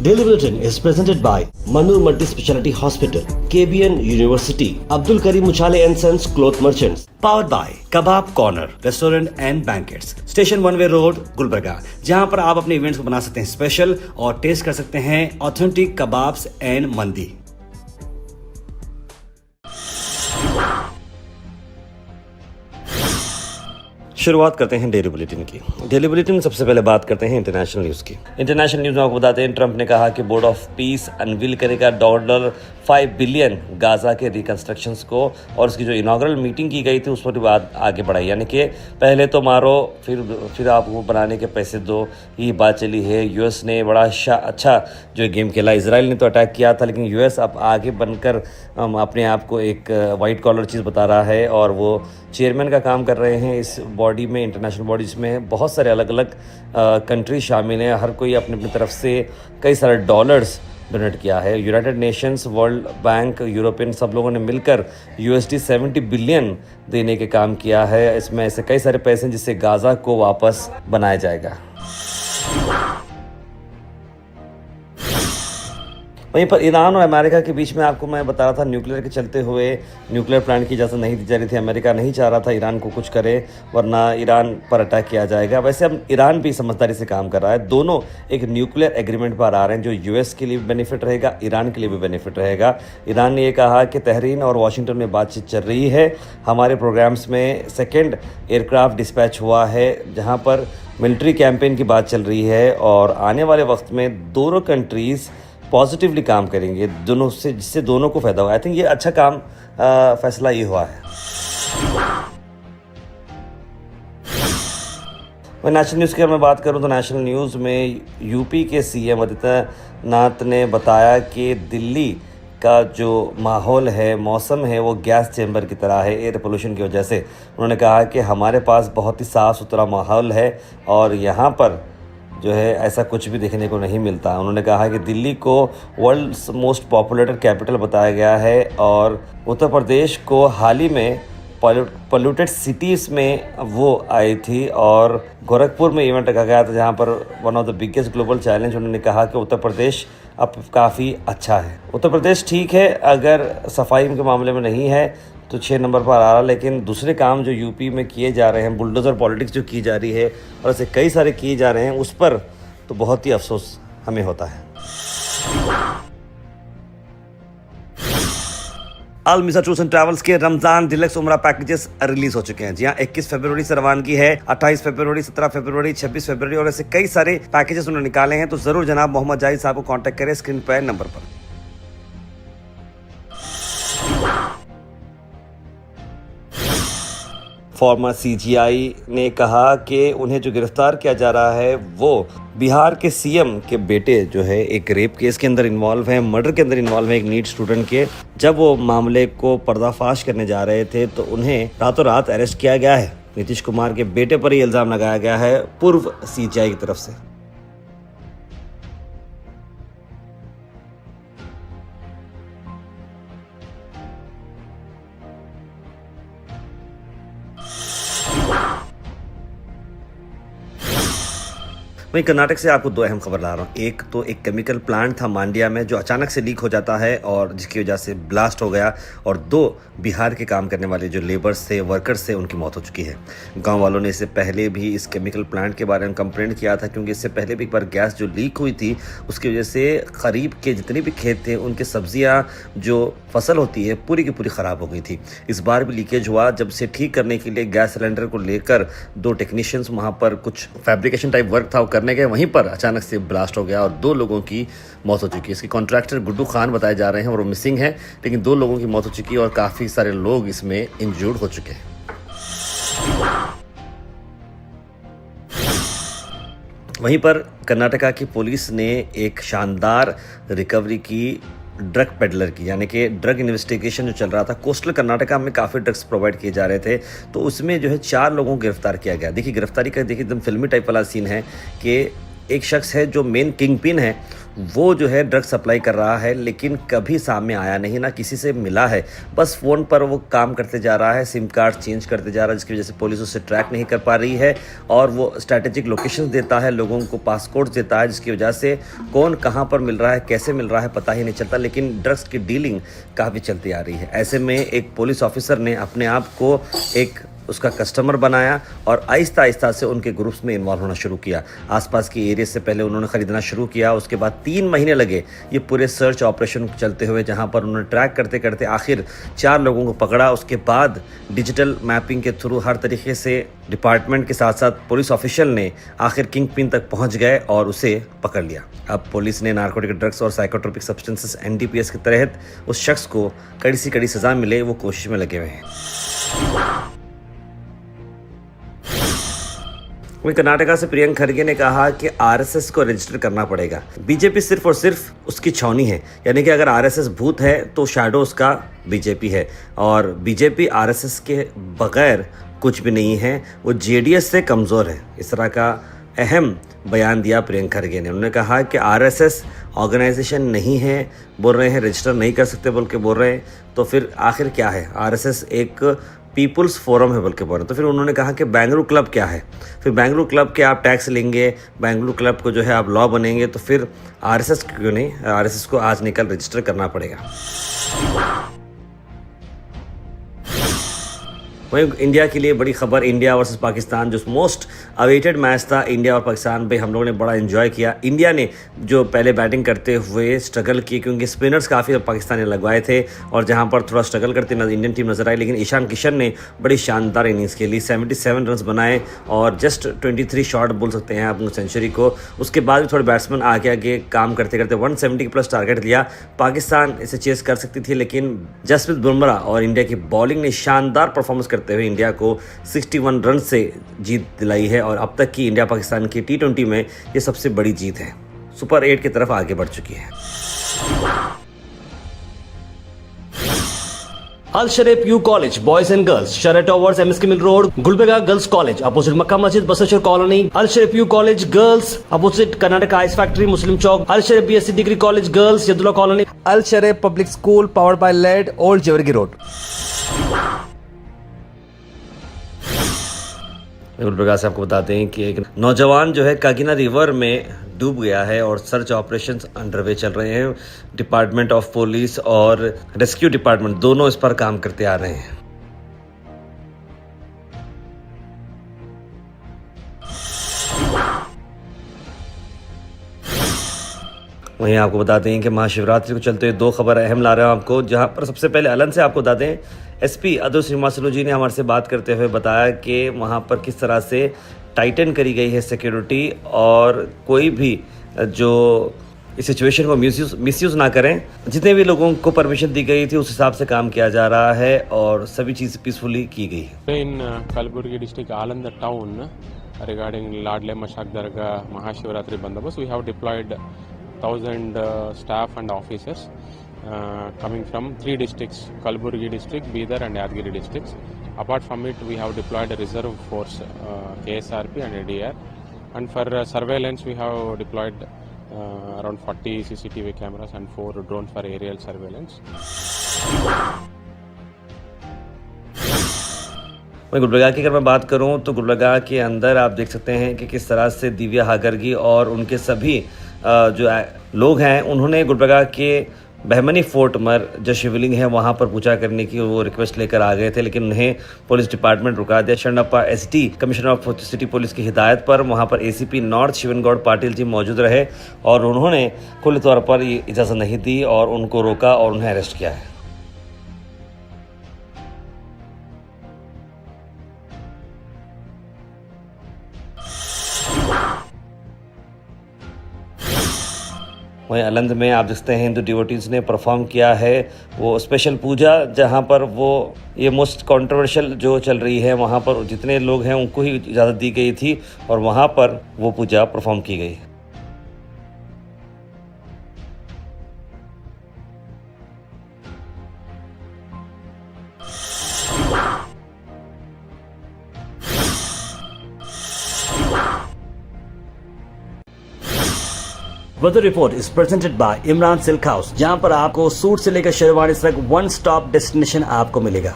Daily Bulletin is presented by Manur Multi-Speciality Hospital, KBN University, Abdul Karim Uchale and Sons Cloth Merchants. Powered by Kebab Corner Restaurant and Banquets, Station One Way Road, Gulbarga, जहां पर आप अपने events को बना सकते हैं special और test कर सकते हैं ऑथेंटिक कबाब्स एंड मंदी। शुरुआत करते हैं डेली बुलेटिन की। डेली बुलेटिन में सबसे पहले बात करते हैं इंटरनेशनल न्यूज़ की। इंटरनेशनल न्यूज़ में आपको बताते हैं, ट्रंप ने कहा कि बोर्ड ऑफ पीस अनवील करेगा $5 बिलियन गाजा के रिकंस्ट्रक्शंस को, और उसकी जो इनॉग्रल मीटिंग की गई थी उस पर भी बात आगे बढ़ाई, यानी कि पहले तो मारो फिर आपको बनाने के पैसे दो, ये बात चली है। यूएस ने बड़ा अच्छा जो गेम खेला। इजराइल ने तो अटैक किया था, लेकिन यूएस अब आगे बनकर अपने आप को एक वाइट कॉलर चीज़ बता रहा है और वो चेयरमैन का काम कर रहे हैं इस बॉडी में, इंटरनेशनल बॉडी, जिसमें बहुत सारे अलग अलग कंट्री शामिल हैं। हर कोई अपनी अपनी तरफ से कई सारे डॉलर्स डोनेट किया है। United Nations, world bank, European, सब लोगों ने मिलकर $70 बिलियन देने के काम किया है। इसमें ऐसे कई सारे पैसे हैं जिससे गाज़ा को वापस बनाया जाएगा। वहीं पर ईरान और अमेरिका के बीच में आपको मैं बता रहा था, न्यूक्लियर के चलते हुए न्यूक्लियर प्लांट की इजाज़त नहीं दी जा रही थी। अमेरिका नहीं चाह रहा था ईरान को कुछ करे, वरना ईरान पर अटैक किया जाएगा। वैसे अब ईरान भी समझदारी से काम कर रहा है। दोनों एक न्यूक्लियर एग्रीमेंट पर आ रहे हैं जो यूएस के लिए भी बेनिफिट रहेगा, ईरान के लिए भी बेनिफिट रहेगा। ईरान ने ये कहा कि तेहरीन और वाशिंगटन में बातचीत चल रही है। हमारे प्रोग्राम्स में सेकेंड एयरक्राफ्ट डिस्पैच हुआ है, जहाँ पर मिलिट्री कैंपेन की बात चल रही है, और आने वाले वक्त में दोनों कंट्रीज़ पॉजिटिवली काम करेंगे दोनों से, जिससे दोनों को फ़ायदा होगा। आई थिंक ये अच्छा काम फैसला ये हुआ है। मैं नेशनल न्यूज़ की अगर मैं बात करूं तो नेशनल न्यूज़ में यूपी के सीएम आदित्यनाथ ने बताया कि दिल्ली का जो माहौल है, मौसम है, वो गैस चैम्बर की तरह है एयर पोल्यूशन की वजह से। उन्होंने कहा कि हमारे पास बहुत ही साफ़ सुथरा माहौल है और यहाँ पर जो है ऐसा कुछ भी देखने को नहीं मिलता। उन्होंने कहा कि दिल्ली को वर्ल्ड्स मोस्ट पॉपुलेटेड कैपिटल बताया गया है, और उत्तर प्रदेश को हाल ही में पोल्यूटेड सिटीज़ में वो आई थी, और गोरखपुर में इवेंट रखा गया था जहाँ पर one of the biggest global challenge. उन्होंने कहा कि उत्तर प्रदेश अब काफ़ी अच्छा है। उत्तर प्रदेश ठीक है, अगर सफाई के मामले में नहीं है तो 6 नंबर पर आ रहा, लेकिन दूसरे काम जो यूपी में किए जा रहे हैं, बुलडोज़र पॉलिटिक्स जो की जा रही है और ऐसे कई सारे किए जा रहे हैं, उस पर तो बहुत ही अफसोस हमें होता है। अल मिसा टूर्स एंड ट्रैवल्स के रमजान डिलक्स उमरा पैकेजेस रिलीज हो चुके हैं। जी हाँ, 21 फरवरी से रवानगी है, 28 फरवरी, 17 फरवरी, 26 फरवरी, और ऐसे कई सारे पैकेजेस उन्होंने निकाले हैं। तो जरूर जनाब मोहम्मद जाहिद साहब को कांटेक्ट करें स्क्रीन पर नंबर पर। फॉर्मर सीजीआई ने कहा कि उन्हें जो गिरफ्तार किया जा रहा है वो बिहार के सीएम के बेटे जो है एक रेप केस के अंदर इन्वॉल्व है, मर्डर के अंदर इन्वॉल्व है एक नीट स्टूडेंट के। जब वो मामले को पर्दाफाश करने जा रहे थे तो उन्हें रातों रात अरेस्ट किया गया है। नीतीश कुमार के बेटे पर ही इल्ज़ाम लगाया गया है पूर्व सीजीआई की तरफ से। वहीं कर्नाटक से आपको 2 अहम खबर ला रहा हूँ। एक तो एक केमिकल प्लांट था मांड्या में जो अचानक से लीक हो जाता है और जिसकी वजह से ब्लास्ट हो गया, और 2 बिहार के काम करने वाले जो लेबर्स थे, वर्कर्स थे, उनकी मौत हो चुकी है। गांव वालों ने इससे पहले भी इस केमिकल प्लांट के बारे में कंप्लेंट किया था, क्योंकि इससे पहले भी एक बार गैस जो लीक हुई थी उसकी वजह से करीब के जितने भी खेत थे उनके सब्जियाँ जो फसल होती है पूरी की पूरी ख़राब हो गई थी। इस बार भी लीकेज हुआ। जब से ठीक करने के लिए गैस सिलेंडर को लेकर 2 टेक्नीशियंस वहाँ पर कुछ फैब्रिकेशन टाइप वर्क था वो करने गए, वहीं पर अचानक से ब्लास्ट हो गया और 2 लोगों की मौत हो चुकी है। इसके कॉन्ट्रैक्टर गुड्डू खान बताए जा रहे हैं और वो मिसिंग है, लेकिन 2 लोगों की मौत हो चुकी है और काफ़ी सारे लोग इसमें इंजर्ड हो चुके हैं। वहीं पर कर्नाटका की पुलिस ने एक शानदार रिकवरी की ड्रग पेडलर की, यानी कि ड्रग इन्वेस्टिगेशन जो चल रहा था। कोस्टल कर्नाटका में काफ़ी ड्रग्स प्रोवाइड किए जा रहे थे, तो उसमें जो है 4 लोगों को गिरफ्तार किया गया। देखिए गिरफ्तारी का देखिए एकदम फिल्मी टाइप वाला सीन है कि एक शख्स है जो मेन किंग पिन है, वो जो है ड्रग सप्लाई कर रहा है, लेकिन कभी सामने आया नहीं, ना किसी से मिला है। बस फ़ोन पर वो काम करते जा रहा है, सिम कार्ड चेंज करते जा रहा है, जिसकी वजह से पुलिस उसे ट्रैक नहीं कर पा रही है। और वो स्ट्रैटेजिक लोकेशंस देता है, लोगों को पासकोड्स देता है, जिसकी वजह से कौन कहाँ पर मिल रहा है, कैसे मिल रहा है, पता ही नहीं चलता। लेकिन ड्रग्स की डीलिंग काफ़ी चलती आ रही है। ऐसे में एक पुलिस ऑफिसर ने अपने आप को एक उसका कस्टमर बनाया और आहिस्ता आहिस्ता से उनके ग्रुप्स में इन्वॉल्व होना शुरू किया। आसपास के एरिया से पहले उन्होंने ख़रीदना शुरू किया, उसके बाद 3 महीने लगे ये पूरे सर्च ऑपरेशन चलते हुए, जहां पर उन्होंने ट्रैक करते करते आखिर 4 लोगों को पकड़ा। उसके बाद डिजिटल मैपिंग के थ्रू हर तरीके से डिपार्टमेंट के साथ साथ पुलिस ऑफिशियल ने आखिर किंग पिन तक पहुंच गए और उसे पकड़ लिया। अब पुलिस ने नारकोटिक ड्रग्स और साइकोट्रोपिक सब्सटेंसेस NDPS के तहत उस शख्स को कड़ी से कड़ी सज़ा मिले, वो कोशिश में लगे हुए हैं। वहीं कर्नाटका से प्रियंक खरगे ने कहा कि RSS को रजिस्टर करना पड़ेगा। बीजेपी सिर्फ और सिर्फ उसकी छौनी है, यानी कि अगर RSS भूत है तो शैडो उसका बीजेपी है, और बीजेपी RSS के बगैर कुछ भी नहीं है, वो JDS से कमज़ोर है। इस तरह का अहम बयान दिया प्रियंक खरगे ने। उन्होंने कहा कि RSS ऑर्गेनाइजेशन नहीं है, बोल रहे हैं रजिस्टर नहीं कर सकते बोल के बोल रहे हैं, तो फिर आखिर क्या है? RSS एक पीपल्स फोरम है बल्कि बोल रहे। तो फिर उन्होंने कहा कि बेंगलुरु क्लब क्या है? फिर बेंगलुरु क्लब के आप टैक्स लेंगे, बेंगलुरु क्लब को जो है आप लॉ बनेंगे, तो फिर RSS क्यों नहीं? RSS को आज निकल रजिस्टर करना पड़ेगा। वहीं इंडिया के लिए बड़ी खबर, इंडिया वर्सेस पाकिस्तान, जो मोस्ट अवेटेड मैच था इंडिया और पाकिस्तान पे, हम लोगों ने बड़ा एंजॉय किया। इंडिया ने जो पहले बैटिंग करते हुए स्ट्रगल की, क्योंकि स्पिनर्स काफ़ी पाकिस्तान ने लगवाए थे और जहां पर थोड़ा स्ट्रगल करते इंडियन टीम नजर आई, लेकिन ईशान किशन ने बड़ी शानदार इनिंग्स खेली, 77 रन बनाए और जस्ट 23 शॉट बोल सकते हैं आप सेंचुरी को। उसके बाद भी थोड़े बैट्समैन आगे आगे काम करते करते 170 के प्लस टारगेट लिया। पाकिस्तान इसे चेस कर सकती थी, लेकिन जसप्रीत बुमराह और इंडिया की बॉलिंग ने शानदार परफॉर्मेंस करते हुए इंडिया को 61 रन से जीत दिलाई है, और अब तक की इंडिया पाकिस्तान की T20 में ये सबसे बड़ी जीत है। सुपर 8 की तरफ आगे बढ़ चुकी है। Al Sharif U College, Boys and Girls, Sharia Towers, MSK Mill Road, Gulbega Girls College, opposite Makkah Masjid, Basashar Colony. Al Sharif U College, Girls, opposite Karnataka Ice Factory, Muslim Chowk. Al Sharif BSc Degree College, Girls, Yadullah Colony. Al Sharif Public School, powered by LED, Old Jewargi Road. Gulbarga से आपको बताते हैं कि एक नौजवान जो है काकीना river में डूब गया है और सर्च ऑपरेशंस अंडरवे चल रहे हैं। डिपार्टमेंट ऑफ पुलिस और रेस्क्यू डिपार्टमेंट दोनों इस पर काम करते आ रहे हैं। वहीं आपको बताते हैं कि महाशिवरात्रि को चलते हुए 2 खबर अहम ला रहे हैं आपको, जहां पर सबसे पहले अलन से आपको बताते हैं SP अदुल श्रीनिवासलू जी ने हमारे से बात करते हुए बताया कि वहां पर किस तरह से टाइटन करी गई है सिक्योरिटी, और कोई भी जो इस सिचुएशन को मिसयूज़ ना करें। जितने भी लोगों को परमिशन दी गई थी उस हिसाब से काम किया जा रहा है और सभी चीज़ पीसफुली की गई है। In Kalaburgi district, Alanda town, regarding Ladle Mashak Dargah Mahashivratri Bandobast, we have deployed 1,000 staff and officers coming from 3 districts: Kalaburgi district, Bidar and Yadgiri districts. Apart from it, we have deployed a reserve force, KSRP and ADR. And for surveillance, we have deployed around 40 CCTV cameras and 4 drones for aerial surveillance. मैं गुलबर्गा की अगर मैं बात करूं तो गुलबर्गा के अंदर आप देख सकते हैं कि किस तरह से दिव्या हागरगी और उनके सभी जो लोग हैं, उन्होंने गुलबर्गा के बहमनी फोर्ट में जो शिवलिंग है वहां पर पूजा करने की वो रिक्वेस्ट लेकर आ गए थे, लेकिन उन्हें पुलिस डिपार्टमेंट रुका दिया। Sharanappa SD commissioner of city police की हिदायत पर वहां पर ACP नॉर्थ शिवन गौड़ पाटिल जी मौजूद रहे और उन्होंने खुले तौर पर ये इजाज़त नहीं दी और उनको रोका और उन्हें अरेस्ट किया है। वहीं अलंद में आप देखते हैं हिंदू डिवोटीज़ ने परफॉर्म किया है वो स्पेशल पूजा, जहां पर वो ये मोस्ट कंट्रोवर्शियल जो चल रही है, वहां पर जितने लोग हैं उनको ही इजाज़त दी गई थी और वहां पर वो पूजा परफॉर्म की गई। Weather report is presented by Imran silk house, जहां पर आपको सूट से लेकर शेरवानी तक वन स्टॉप डेस्टिनेशन आपको मिलेगा।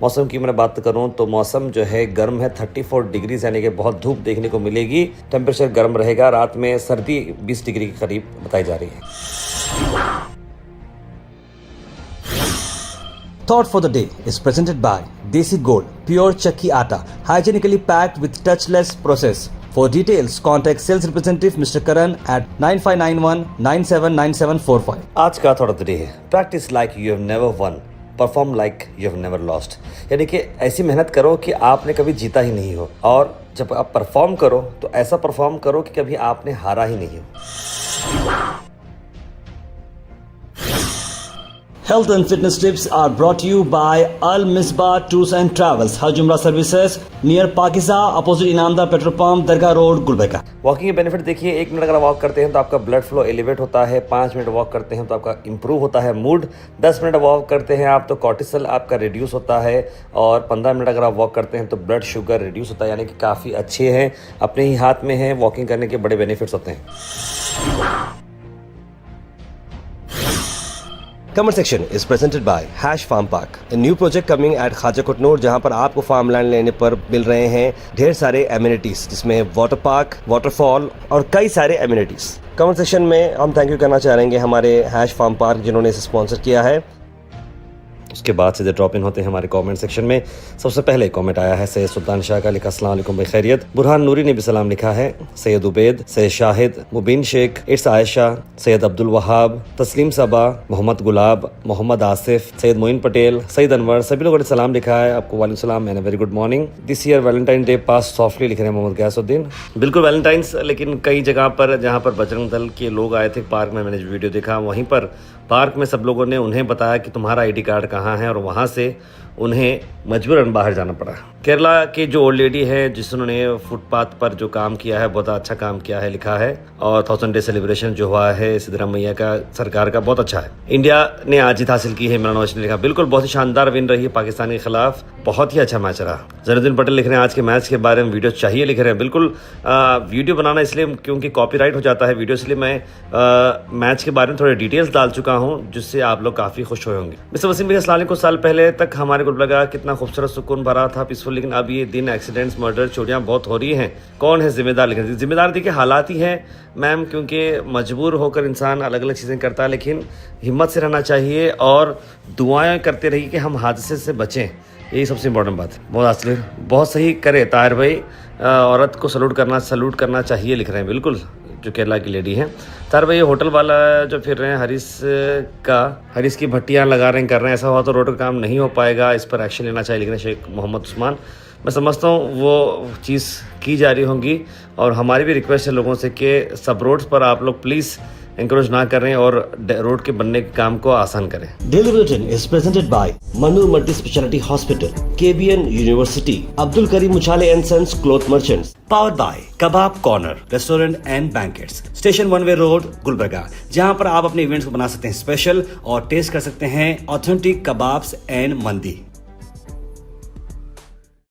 मौसम की मैं बात करूं तो मौसम जो है गर्म है, 34 डिग्री यानी कि बहुत धूप देखने को मिलेगी। टेम्परेचर गर्म रहेगा, रात में सर्दी 20 डिग्री के करीब बताई जा रही है। Thought for the day is presented by Desi Gold, pure chakki atta, hygienically packed with touchless process. For details, contact sales representative Mr. Karan at 9591979745. आज का थोड़ा डे है, practice like you have never won, perform like you have never lost. यानी कि ऐसी मेहनत करो कि आपने कभी जीता ही नहीं हो, और जब आप परफॉर्म करो तो ऐसा परफॉर्म करो कि कभी आपने हारा ही नहीं हो। Health and fitness tips are brought to you by Al Misbah Tours and Travels, Hajj Umrah Services, near Pakiza, opposite Inamdar Petrol Pump, Dargah Road, Gulbeka. Walking के बेनिफिट देखिए, 1 मिनट अगर वॉक करते हैं तो आपका ब्लड फ्लो एलिवेट होता है, 5 minute walk करते हैं तो आपका इंप्रूव होता है मूड, 10 मिनट वॉक करते हैं आप तो कॉर्टिसोल आपका रिड्यूस होता है, और 15 मिनट अगर आप वॉक करते हैं तो ब्लड शुगर रिड्यूस होता है। यानी कि काफ़ी अच्छे हैं, अपने ही हाथ में है, वॉकिंग करने के बड़े बेनिफिट्स होते हैं। Comment section is presented by Hash Farm Park, a new project coming at Khaja Kotnoor, जहां पर आपको फार्म लैंड लेने पर मिल रहे हैं ढेर सारे एमिनिटीज, जिसमें वाटर पार्क, वाटरफॉल और कई सारे एमिनिटीज। कमेंट सेक्शन में हम थैंक यू करना चाहेंगे हमारे हैश फार्म पार्क जिन्होंने इसे स्पॉन्सर किया है। उसके बाद सीधे ड्रॉप इन होते हैं हमारे कमेंट सेक्शन में। सबसे पहले कमेंट आया है सैयद सुल्तान शाह का, लिखा अस्सलाम वालेकुम खैरियत। बुरहान नूरी ने भी सलाम लिखा है। सैयद उबैद, सैयद शाहिद, मुबीन शेख, इट्स आयशा, सैयद अब्दुल वहाब, तस्लीम सबा, मोहम्मद गुलाब, मोहम्मद आसिफ, सैयद मोइन पटेल, सैयद अनवर, सभी लोगों ने सलाम लिखा है। आपको वालेकुम सलाम and very good morning. This year Valentine day pass softly, लिख रहे हैं मोहम्मद गयासुद्दीन। बिल्कुल वैलेंटाइंस, लेकिन कई जगह पर जहाँ पर बजरंग दल के लोग आए थे पार्क में, मैंने वीडियो देखा, वहीं पर पार्क में सब लोगों ने उन्हें बताया कि तुम्हारा आईडी कार्ड कहाँ है, और वहाँ से उन्हें मजबूरन बाहर जाना पड़ा। केरला की जो ओल्ड लेडी है जिन्होंने फुटपाथ पर जो काम किया है, बहुत अच्छा काम किया है, लिखा है। और 1000 डे सेलिब्रेशन जो हुआ है सिद्धरामैया का सरकार का, बहुत अच्छा है। इंडिया ने आज जीत हासिल की है, इमरान वश ने लिखा। बिल्कुल बहुत ही शानदार विन रही है पाकिस्तान के खिलाफ, बहुत ही अच्छा मैच रहा। जरूद्दीन पटेल लिख रहे हैं आज के मैच के बारे में वीडियो चाहिए, लिख रहे हैं। बिल्कुल वीडियो बनाना इसलिए क्योंकि कॉपीराइट हो जाता है वीडियो, इसलिए मैं मैच के बारे में थोड़े डिटेल्स डाल चुका हूँ, जिससे आप लोग काफ़ी खुश होंगे। मिस्टर वसीम भाई अस्सलाम वालेकुम। कुछ साल पहले तक हमारे गुलबर्गा कितना खूबसूरत सुकून भरा था, पीसफुल, लेकिन अब ये दिन एक्सीडेंट्स, मर्डर, चोरियां बहुत हो रही हैं। कौन है जिम्मेदार? लिखें। जिम्मेदार देखिए हालात ही हैं मैम, क्योंकि मजबूर होकर इंसान अलग अलग चीज़ें करता है, लेकिन हिम्मत से रहना चाहिए और दुआएं करते रहिए कि हम हादसे से बचें। यही सबसे इम्पोर्टेंट बात है। बहुत सही करे ताहिर भाई, औरत को सल्यूट करना चाहिए, लिख रहे हैं। बिल्कुल, जो केरला की लेडी हैं। ताहिर भाई, ये होटल वाला जो फिर रहे हैं हरीस की भट्टियाँ लगा रहे हैं, कर रहे हैं, ऐसा हुआ तो रोड का काम नहीं हो पाएगा, इस पर एक्शन लेना चाहिए, लिख रहे हैं शेख मोहम्मद उस्मान। मैं समझता हूँ वो चीज़ की जा रही होंगी, और हमारी भी रिक्वेस्ट है लोगों से कि सब रोड्स पर आप लोग प्लीज़ एंकरेज ना करें और रोड के बनने के काम को आसान करें। Daily Bulletin is presented by Manur Multi Speciality Hospital, KBN University, Abdul Karim Muchale and Sons Cloth Merchants. Powered by Kebab Corner Restaurant and Banquets, Station One Way Road, Gulbarga, जहां पर आप अपने इवेंट्स को बना सकते हैं स्पेशल और test कर सकते हैं ऑथेंटिक कबाब्स एंड मंदी।